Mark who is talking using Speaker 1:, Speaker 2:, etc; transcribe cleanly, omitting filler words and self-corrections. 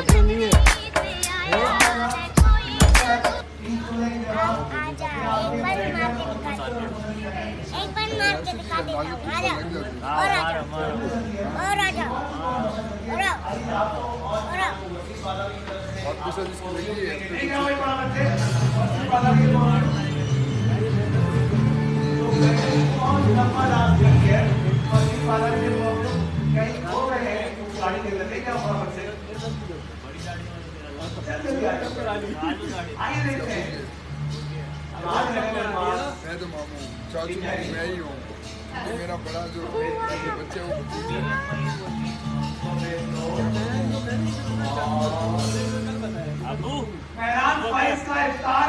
Speaker 1: बकरे नहीं है।
Speaker 2: एक बार मार के दिखा देता हूँ। आजा और आजा और आजा और आओ।
Speaker 3: मैं तो मामू चाचू मामू मैं ही हूँ। ये मेरा बड़ा जो बच्चे वो
Speaker 4: मैदान फाइज का इफ्तार